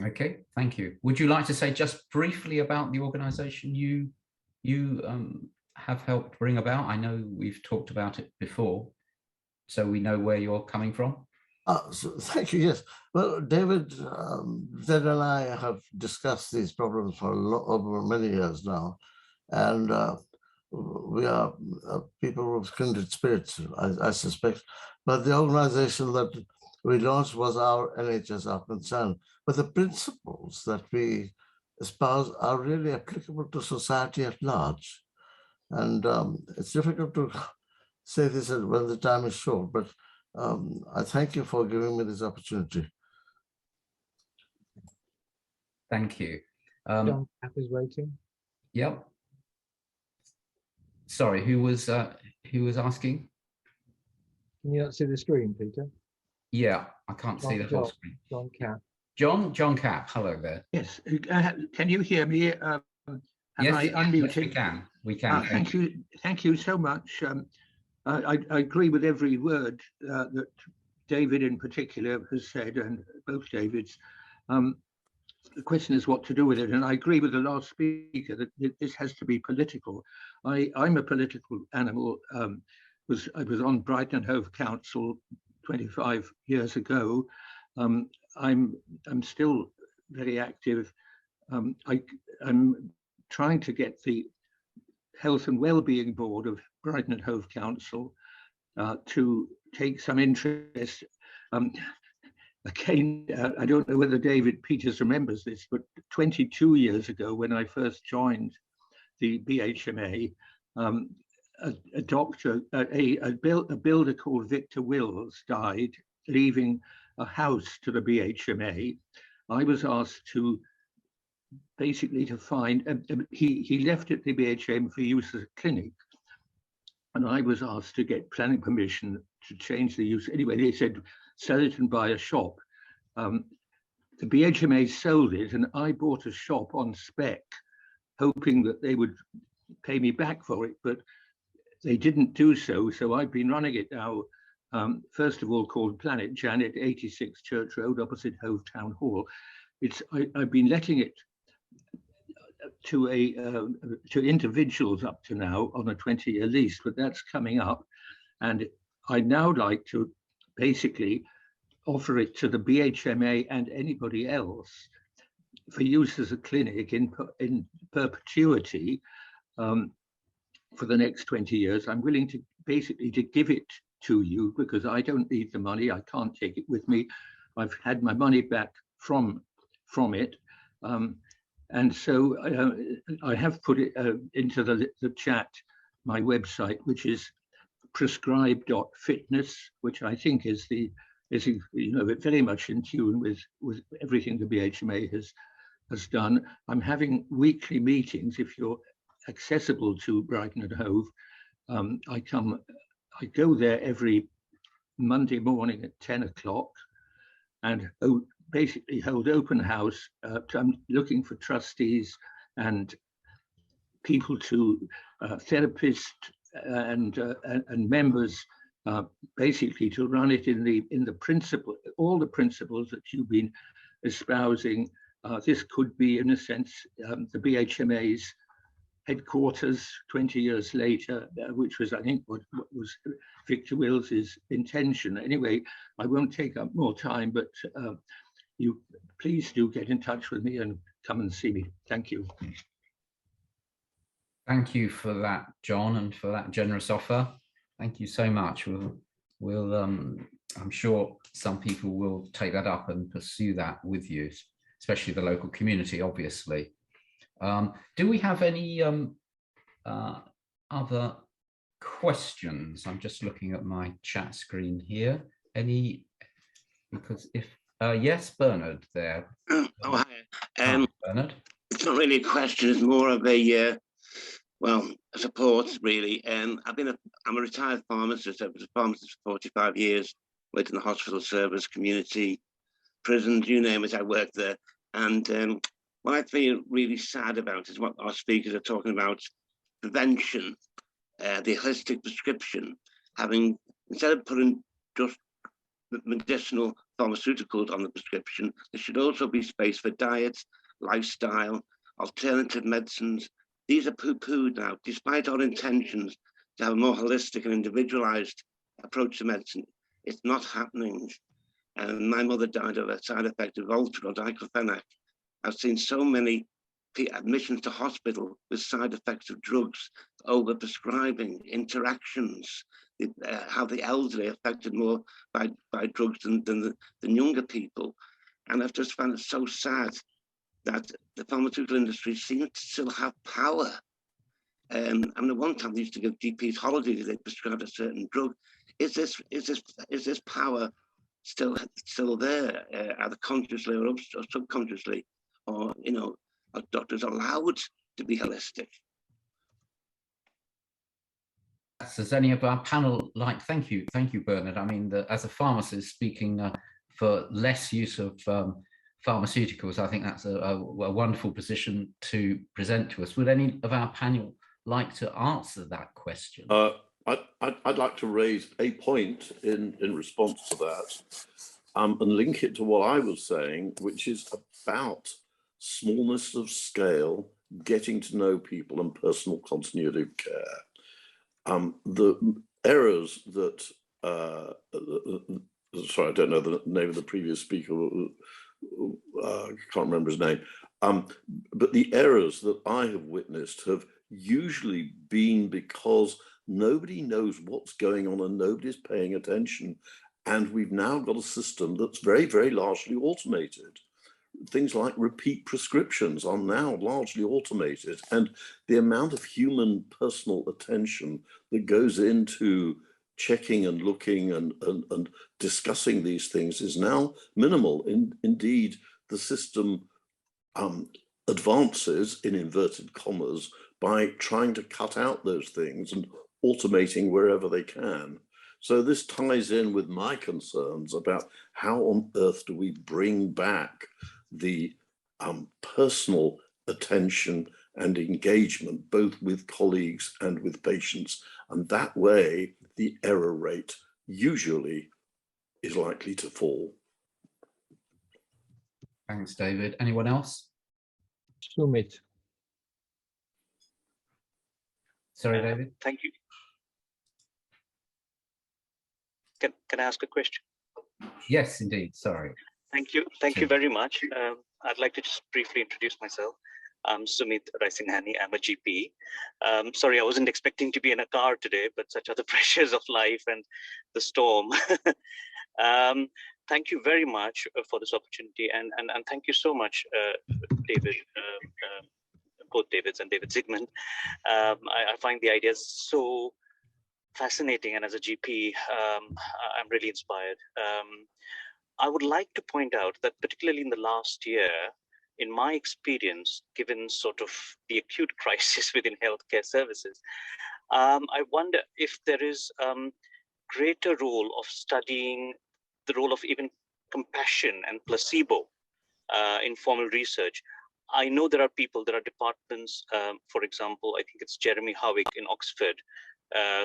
Okay, thank you. Would you like to say just briefly about the organisation you have helped bring about? I know we've talked about it before, so we know where you're coming from. So thank you. Yes. Well, David Zed and I have discussed these problems for over many years now, and we are people of kindred spirits, I suspect. But the organization that we launched was our NHS Our Concern. But the principles that we espouse are really applicable to society at large. And it's difficult to say this when the time is short, but I thank you for giving me this opportunity. Thank you. John Cap is waiting. Yep. Sorry, who was asking? Can you not see the screen, Peter? Yeah, I can't see the whole screen. John Cap. John Cap, hello there. Yes, can you hear me? Yes, I unmuted? yes, we can. We can. Thank you so much. I agree with every word that David in particular has said, and both Davids. The question is what to do with it, and I agree with the last speaker that this has to be political. I'm a political animal. I was on Brighton and Hove Council 25 years ago. I'm still very active. I'm trying to get the Health and Wellbeing Board of Brighton and Hove Council to take some interest. Again, I don't know whether David Peters remembers this, but 22 years ago, when I first joined the BHMA, a doctor, a builder called Victor Wills died, leaving a house to the BHMA. I was asked to basically to find, he left it the BHM for use as a clinic, and I was asked to get planning permission to change the use. Anyway, they said, sell it and buy a shop. The BHMA sold it, and I bought a shop on spec, hoping that they would pay me back for it, but they didn't do so. So I've been running it now, first of all called Planet Janet, 86 Church Road, opposite Hove Town Hall. I've been letting it to individuals up to now on a 20-year lease, but that's coming up, and I'd now like to basically offer it to the BHMA and anybody else for use as a clinic in perpetuity for the next 20 years. I'm willing to basically to give it to you because I don't need the money. I can't take it with me. I've had my money back from it. And so I have put it into the chat, my website, which is prescribe.fitness, which I think is very much in tune with everything the BHMA has done. I'm having weekly meetings. If you're accessible to Brighton and Hove, I go there every Monday morning at 10 o'clock and basically hold open house. I'm looking for trustees and people to therapists and members, basically to run it in the principle, all the principles that you've been espousing. This could be, in a sense, the BHMA's headquarters 20 years later, which was, I think, what was Victor Wills's intention. Anyway, I won't take up more time, but you please do get in touch with me and come and see me. Thank you. Thank you for that, John, and for that generous offer. Thank you so much. We'll we'll I'm sure some people will take that up and pursue that with you, especially the local community, obviously. Do we have any other questions? I'm just looking at my chat screen here. Any, because if, yes, Bernard there. Oh, hi. Hi, Bernard. It's not really a question, it's more of a, well, a support, really. I'm a retired pharmacist. I was a pharmacist for 45 years, worked in the hospital service, community, prisons, you name it, I worked there. And what I feel really sad about is what our speakers are talking about, prevention, the holistic prescription, having, instead of putting just medicinal pharmaceuticals on the prescription, there should also be space for diet, lifestyle, alternative medicines. These are poo-pooed now, despite our intentions to have a more holistic and individualized approach to medicine. It's not happening. And my mother died of a side effect of Voltaren or diclofenac. I've seen so many admissions to hospital with side effects of drugs, over-prescribing, interactions, how the elderly are affected more by drugs than younger people. And I've just found it so sad that the pharmaceutical industry seems to still have power. I mean, at one time they used to give GPs holidays if they prescribed a certain drug. Is this power still there, either consciously or subconsciously, or are doctors allowed to be holistic? Does any of our panel thank you, Bernard. I mean, as a pharmacist speaking for less use of pharmaceuticals, I think that's a wonderful position to present to us. Would any of our panel like to answer that question? I'd like to raise a point in response to that and link it to what I was saying, which is about smallness of scale, getting to know people, and personal continuity of care. The errors that, sorry, I don't know the name of the previous speaker, I can't remember his name, but the errors that I have witnessed have usually been because nobody knows what's going on and nobody's paying attention. And we've now got a system that's very, very largely automated. Things like repeat prescriptions are now largely automated, and the amount of human personal attention that goes into checking and looking and discussing these things is now minimal. Indeed, the system advances, in inverted commas, by trying to cut out those things and automating wherever they can. So this ties in with my concerns about how on earth do we bring back the personal attention and engagement, both with colleagues and with patients. And that way, the error rate usually is likely to fall. Thanks, David. Anyone else? Sumit. Sorry, David. Thank you. Can I ask a question? Yes, indeed. Sorry. Thank you. Thank you very much. I'd like to just briefly introduce myself. I'm Sumit Raisinghani. I'm a GP. Sorry, I wasn't expecting to be in a car today, but such are the pressures of life and the storm. Thank you very much for this opportunity, and thank you so much, David, both Davids and David Zigmond. I find the ideas so fascinating, and as a GP, I'm really inspired. I would like to point out that particularly in the last year, in my experience, given sort of the acute crisis within healthcare services, I wonder if there is greater role of studying the role of even compassion and placebo in formal research. I know there are people, there are departments, for example, I think it's Jeremy Howick in Oxford,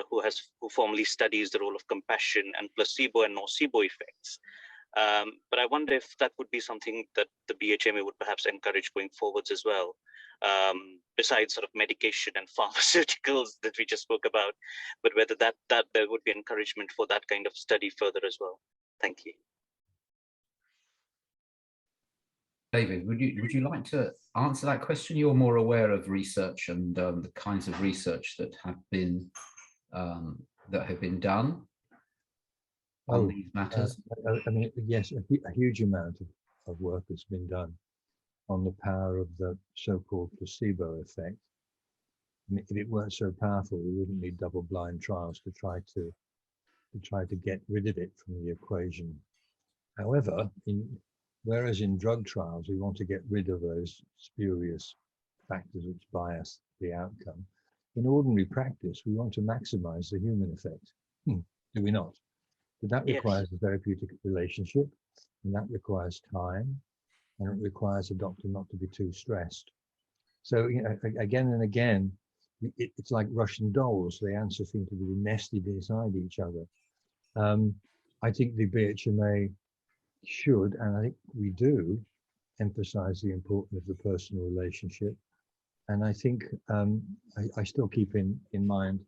who formally studies the role of compassion and placebo and nocebo effects. But I wonder if that would be something that the BHMA would perhaps encourage going forwards as well, besides sort of medication and pharmaceuticals that we just spoke about, but whether that there would be encouragement for that kind of study further as well. Thank you. David, would you like to answer that question? You're more aware of research and the kinds of research that have been done. on these matters? I mean, yes, a huge amount of work has been done on the power of the so-called placebo effect. I mean, if it weren't so powerful, we wouldn't need double-blind trials to try to get rid of it from the equation. However, whereas in drug trials we want to get rid of those spurious factors which bias the outcome, in ordinary practice we want to maximize the human effect. Do we not? But that requires a therapeutic relationship, and that requires time, and it requires a doctor not to be too stressed. So, you know, again and again, it's like Russian dolls. The answers seem to be nested inside each other. I think the BHMA should, and I think we do, emphasize the importance of the personal relationship. And I think I still keep in mind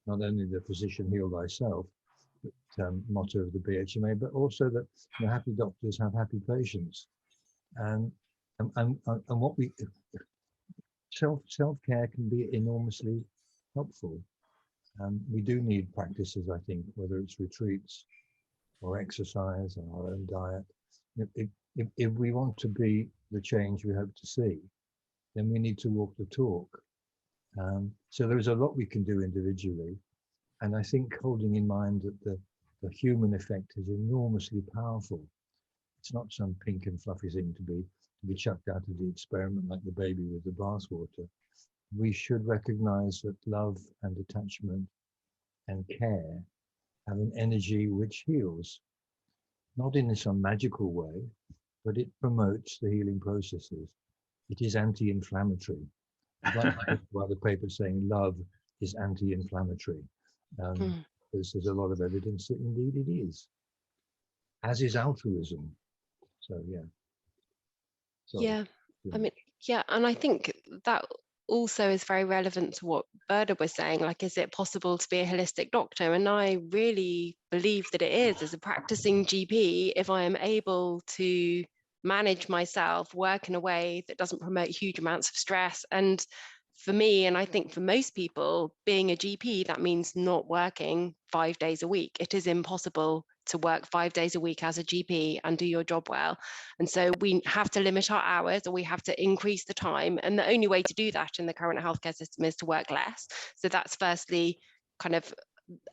not only the physician heal thyself, but motto of the BHMA, but also that, you know, happy doctors have happy patients. And what we self-care can be enormously helpful. We do need practices, I think, whether it's retreats or exercise and our own diet. If we want to be the change we hope to see, then we need to walk the talk. So there's a lot we can do individually. And I think holding in mind that the human effect is enormously powerful. It's not some pink and fluffy thing to be chucked out of the experiment like the baby with the bathwater. We should recognize that love and attachment and care have an energy which heals, not in some magical way, but it promotes the healing processes. It is anti-inflammatory. While the paper saying love is anti-inflammatory, there's a lot of evidence that indeed it is, as is altruism. So yeah. Sorry. Yeah, I mean, yeah, and I think that also is very relevant to what Berda was saying. Like, is it possible to be a holistic doctor? And I really believe that it is. As a practicing GP, if I am able to manage myself, work in a way that doesn't promote huge amounts of stress, and for me, and I think for most people, being a GP, that means not working 5 days a week. It is impossible to work 5 days a week as a GP and do your job well. And so we have to limit our hours, or we have to increase the time. And the only way to do that in the current healthcare system is to work less. So that's firstly kind of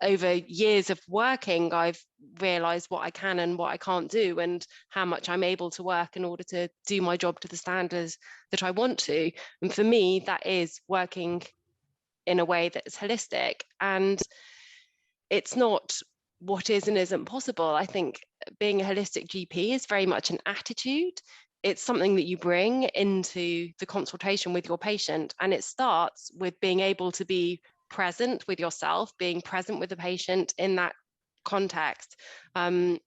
over years of working, I've realized what I can and what I can't do, and how much I'm able to work in order to do my job to the standards that I want to. And for me, that is working in a way that is holistic. And it's not what is and isn't possible. I think being a holistic GP is very much an attitude. It's something that you bring into the consultation with your patient. And it starts with being able to be present with yourself, being present with the patient in that context. And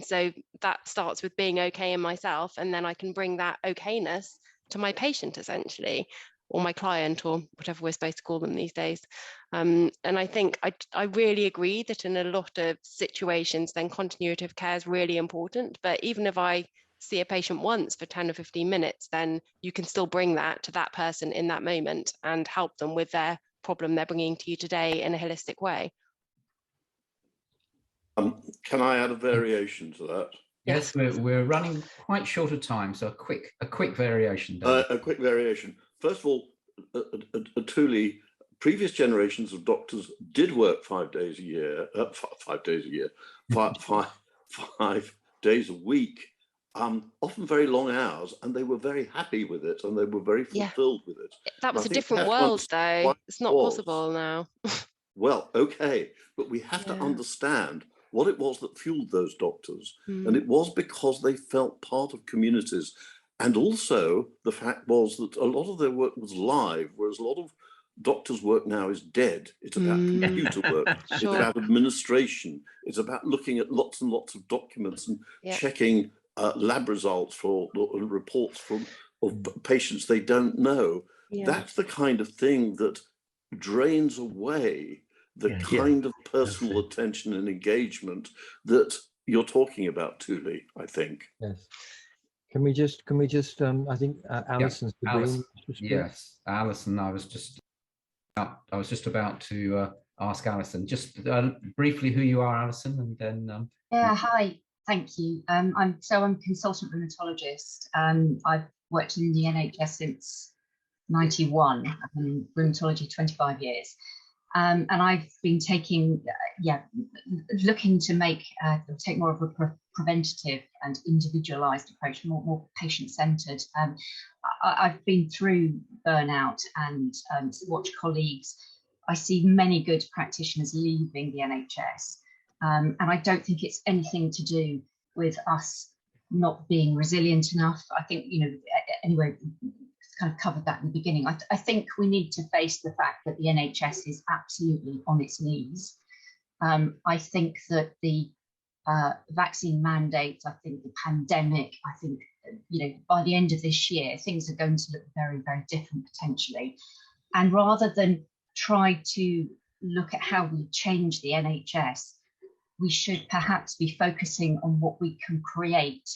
so that starts with being okay in myself, and then I can bring that okayness to my patient essentially, or my client, or whatever we're supposed to call them these days. And I think I really agree that in a lot of situations, then continuity of care is really important. But even if I see a patient once for 10 or 15 minutes, then you can still bring that to that person in that moment and help them with their problem they're bringing to you today in a holistic way. Can I add a variation to that? Yes, we're running quite short of time, so a quick variation. A quick variation. First of all, Thuli, previous generations of doctors did work 5 days a year, 5 days a year, 5 days a week, often very long hours, and they were very happy with it, and they were very fulfilled with it. That was a different world, though. It's not possible now. Well, okay, but we have to understand what it was that fueled those doctors. And it was because they felt part of communities. And also the fact was that a lot of their work was live, whereas a lot of doctors' work now is dead. It's about computer work. It's about administration. It's about looking at lots and lots of documents and checking lab results for reports of patients they don't know. That's the kind of thing that drains away the kind of personal attention and engagement that you're talking about, Thuli, I think. Yes. Can we just I think Alison's Alison, yes, Alison, I was just about to ask Alison. Just briefly who you are, Alison, and then... Yeah, hi, thank you. I'm consultant rheumatologist. I've worked in the NHS since 91, rheumatology 25 years. And I've been looking to take more of a preventative and individualized approach, more patient-centered. I've been through burnout and watched colleagues. I see many good practitioners leaving the NHS. And I don't think it's anything to do with us not being resilient enough. I think, anyway, kind of covered that in the beginning. I think we need to face the fact that the NHS is absolutely on its knees. I think that the vaccine mandates, I think the pandemic, I think, by the end of this year, things are going to look very, very different potentially. And rather than try to look at how we change the NHS, we should perhaps be focusing on what we can create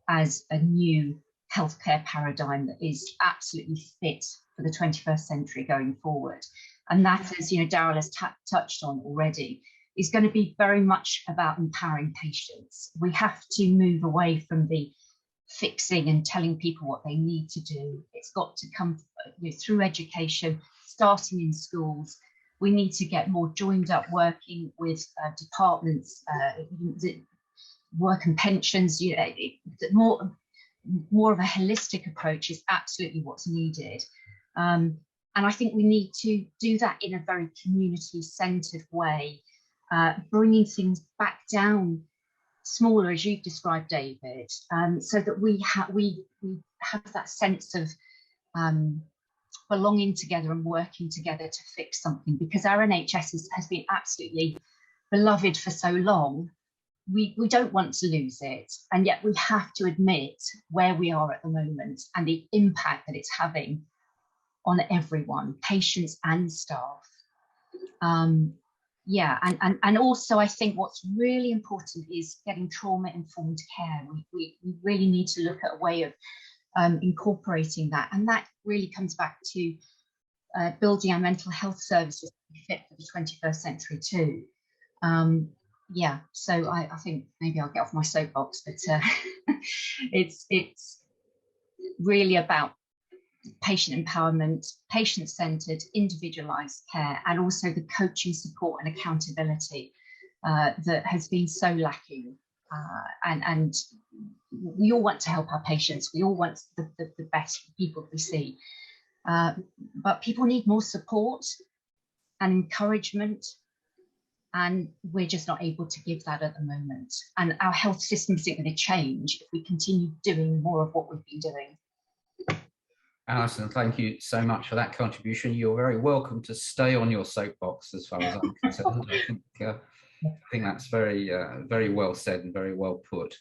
as a new healthcare paradigm that is absolutely fit for the 21st century going forward. And that, as Darryl has touched on already, is going to be very much about empowering patients. We have to move away from the fixing and telling people what they need to do. It's got to come through education, starting in schools. We need to get more joined up working with departments, work and pensions, more of a holistic approach is absolutely what's needed. And I think we need to do that in a very community-centered way, bringing things back down smaller, as you've described, David, so that we have that sense of belonging together and working together to fix something, because our NHS has been absolutely beloved for so long. We don't want to lose it, and yet we have to admit where we are at the moment and the impact that it's having on everyone, patients and staff. And also I think what's really important is getting trauma-informed care. We really need to look at a way of incorporating that, and that really comes back to building our mental health services to be fit for the 21st century too. So I think maybe I'll get off my soapbox, but it's really about patient empowerment, patient-centered, individualized care, and also the coaching support and accountability that has been so lacking. And we all want to help our patients. We all want the best people we see. But people need more support and encouragement, and we're just not able to give that at the moment. And our health system isn't going to change if we continue doing more of what we've been doing. Alison, thank you so much for that contribution. You're very welcome to stay on your soapbox as far as I'm concerned. I think that's very, very well said and very well put.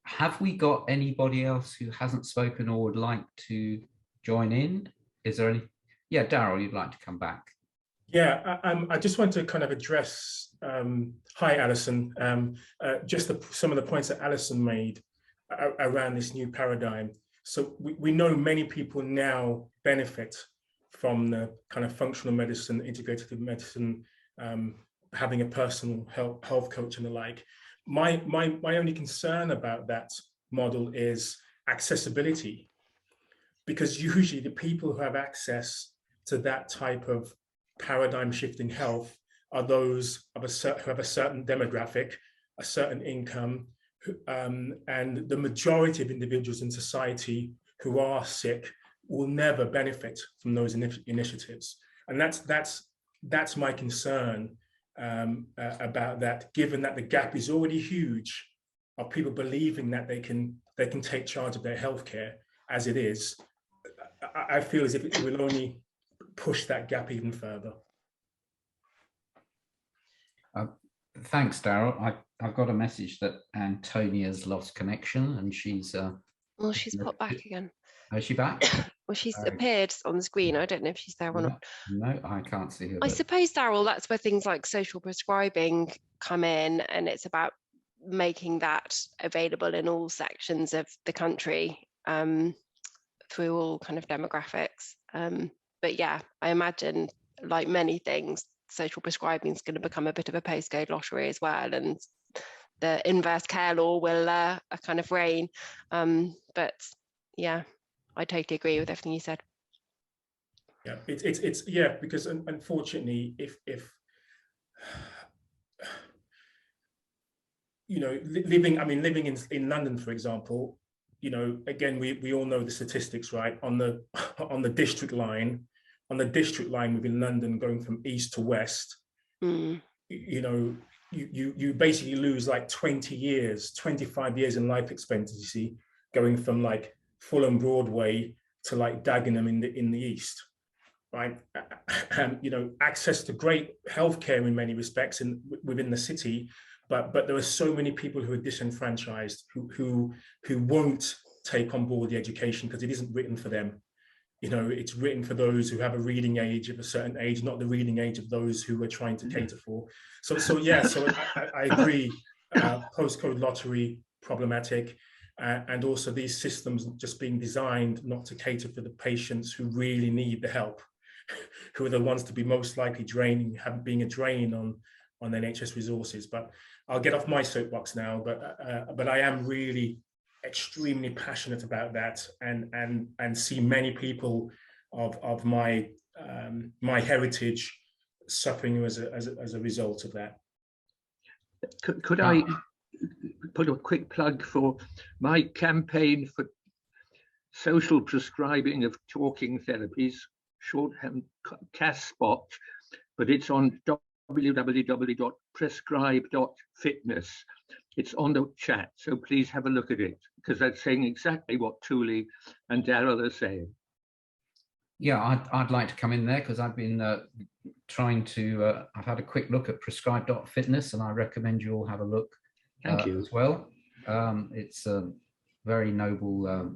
Have we got anybody else who hasn't spoken or would like to join in? Is there any? Yeah, Darryl, you'd like to come back? Yeah, I just want to kind of address, hi Alison, just some of the points that Alison made around this new paradigm. So we know many people now benefit from the kind of functional medicine, integrative medicine, having a personal health coach and the like. My only concern about that model is accessibility, because usually the people who have access to that type of paradigm shifting health are those who have a certain demographic, a certain income, and the majority of individuals in society who are sick will never benefit from those initiatives. And that's my concern about that, given that the gap is already huge of people believing that they can take charge of their healthcare as it is. I feel as if it will only push that gap even further. Thanks, Darryl. I've got a message that Antonia's lost connection, and she's well, she's popped back again. Is she back? Well, she's appeared on the screen. I don't know if she's there or not. No, I can't see her. I suppose, Darryl, that's where things like social prescribing come in, and it's about making that available in all sections of the country through all kind of demographics. But yeah, I imagine like many things, social prescribing is going to become a bit of a postcode lottery as well, and the inverse care law will kind of reign. But yeah, I totally agree with everything you said. Yeah, it's yeah, because unfortunately, if you know, living in London, for example, you know, again, we all know the statistics, right? On the district line within London, going from east to west, you know, you basically lose like 20 years, 25 years in life expectancy, going from like Fulham Broadway to like Dagenham in the east, right? And you know, access to great healthcare in many respects within the city, but there are so many people who are disenfranchised, who won't take on board the education because it isn't written for them. You know, it's written for those who have a reading age of a certain age, not the reading age of those who we're trying to cater for. So yeah, so I agree. Postcode lottery, problematic, and also these systems just being designed not to cater for the patients who really need the help, who are the ones to be most likely being a drain on NHS resources. But I'll get off my soapbox now. But I am really extremely passionate about that, and see many people of my my heritage suffering as a result of that. Could I put a quick plug for my campaign for social prescribing of talking therapies, shorthand CASSPOT, but it's on www.prescribe.fitness. It's on the chat, so please have a look at it, because that's saying exactly what Thuli and Darryl are saying. Yeah, I'd like to come in there because I've been trying to, I've had a quick look at prescribe.fitness, and I recommend you all have a look Thank you. as well. It's a very noble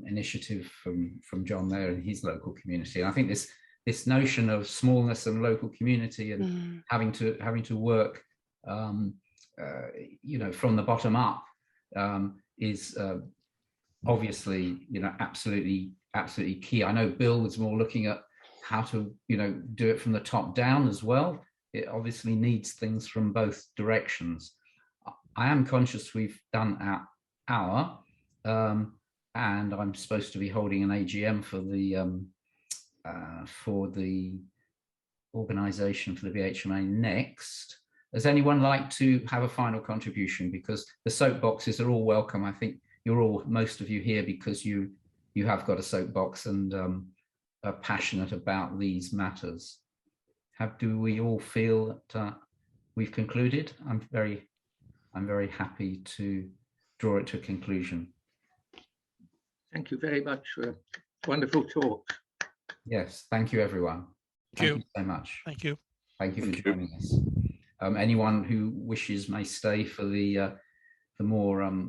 initiative from John there and his local community. And I think this notion of smallness and local community and having to work you know, from the bottom up is obviously, you know, absolutely key. I know Bill was more looking at how to, you know, do it from the top down as well. It obviously needs things from both directions. I am conscious we've done our hour, and I'm supposed to be holding an AGM for the organisation for the BHMA next. Does anyone like to have a final contribution? Because the soapboxes are all welcome. I think most of you here because you have got a soapbox and are passionate about these matters. Do we all feel that we've concluded? I'm very happy to draw it to a conclusion. Thank you very much for a wonderful talk. Yes, thank you, everyone. Thank you so much. Thank you. Thank you for joining us. Anyone who wishes may stay for the more, I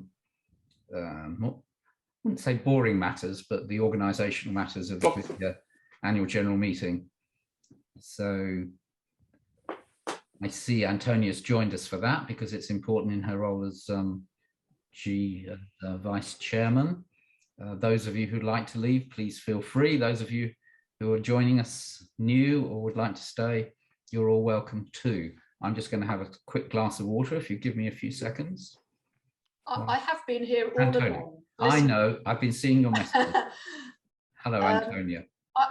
wouldn't say boring matters, but the organisational matters of the annual general meeting. So I see Antonia's joined us for that because it's important in her role as vice chairman. Those of you who'd like to leave, please feel free. Those of you who are joining us new or would like to stay, you're all welcome too. I'm just going to have a quick glass of water if you give me a few seconds. I have been here all along. I know, I've been seeing your messages. Hello, Antonia.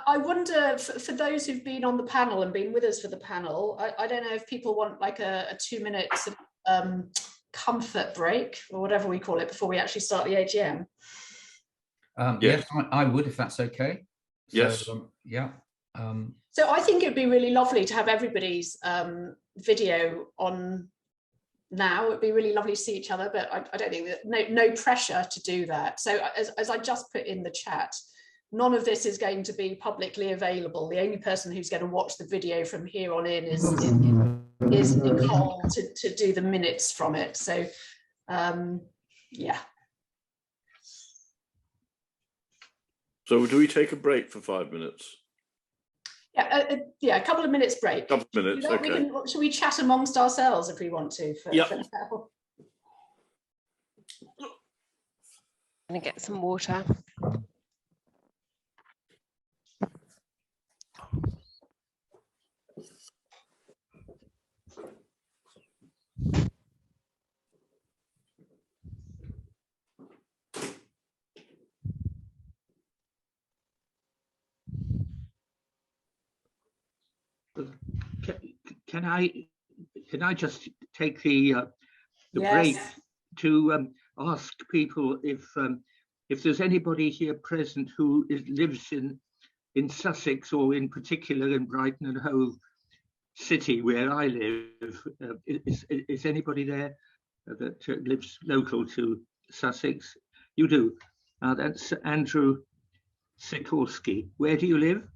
I wonder, for those who've been on the panel and been with us for the panel, I don't know if people want like a 2-minute comfort break or whatever we call it before we actually start the AGM. Yes, I would, if that's okay. Yes. So, yeah. So I think it'd be really lovely to have everybody's video on now. It'd be really lovely to see each other, but I don't think that no pressure to do that. So as I just put in the chat, none of this is going to be publicly available. The only person who's going to watch the video from here on in is Nicole to do the minutes from it. So yeah. So do we take a break for 5 minutes? Yeah, a couple of minutes break. Couple of minutes, okay. Should we chat amongst ourselves if we want to? For now? I'm going to get some water. Can I just take the Yes. break to ask people if there's anybody here present who lives in Sussex, or in particular in Brighton and Hove City, where I live. Is anybody there that lives local to Sussex? You do. That's Andrew Sikorski. Where do you live?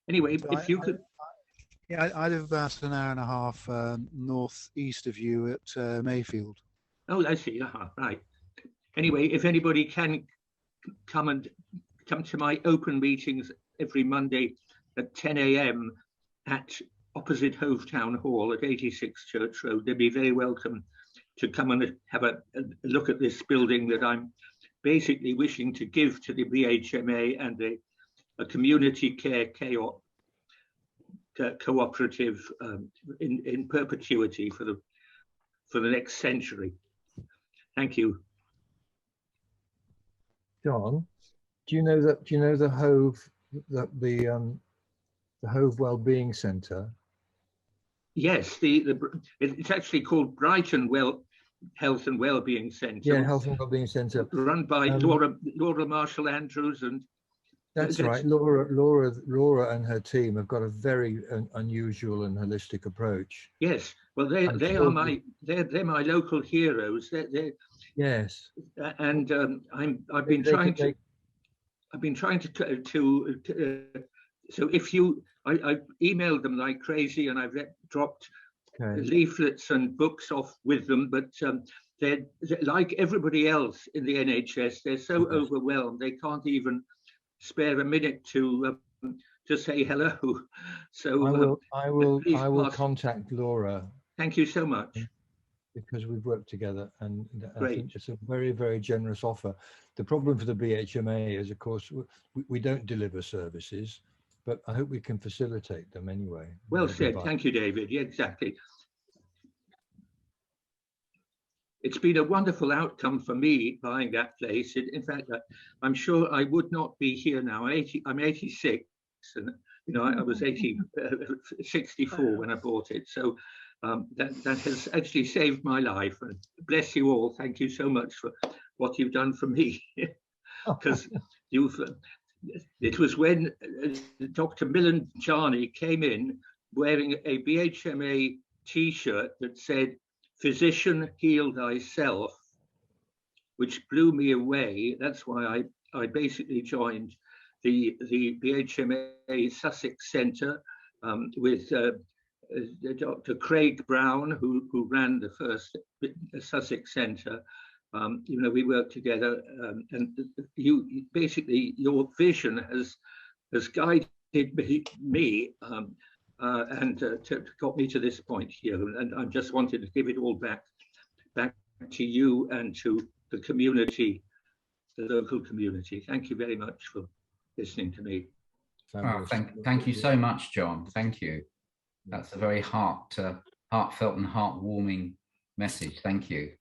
Anyway, So if you could. Yeah, I live about an hour and a half northeast of you at Mayfield. Oh, I see. Right. Anyway, if anybody can come to my open meetings every Monday at 10 a.m. at opposite Hove Town Hall at 86 Church Road, they'd be very welcome to come and have a look at this building that I'm basically wishing to give to the BHMA and a community care cooperative in perpetuity for the next century. Thank you. John, do you know the Hove, the Hove Wellbeing Centre? Yes, it's actually called Brighton Health and Wellbeing Centre. Yeah, Health and Wellbeing Centre, run by Laura Marshall Andrews, and that's right. Laura and her team have got a very unusual and holistic approach. Yes, well, they're my local heroes. Yes, and I've been trying to. So if I emailed them like crazy, and I've dropped leaflets and books off with them, but they're like everybody else in the NHS. They're so overwhelmed they can't even spare a minute to say hello. So I will contact Laura. Thank you so much. Because we've worked together, and I think it's a very, very generous offer. The problem for the BHMA is, of course, we don't deliver services, but I hope we can facilitate them anyway. Well said. Thank you, David. Yeah, exactly. It's been a wonderful outcome for me buying that place. In fact, I'm sure I would not be here now. I'm 86, and I was 64 when I bought it. So that has actually saved my life. And bless you all. Thank you so much for what you've done for me. Because it was when Dr. Milan Jani came in wearing a BHMA T-shirt that said, "Physician, heal thyself," which blew me away. That's why I basically joined the BHMA Sussex Centre with Dr. Craig Brown, who ran the first Sussex Centre. We worked together, and your vision has guided me and got me to this point here. And I just wanted to give it all back to you and to the community, the local community. Thank you very much for listening to me. Oh, thank you so much, John. Thank you. That's a very heartfelt and heartwarming message. Thank you.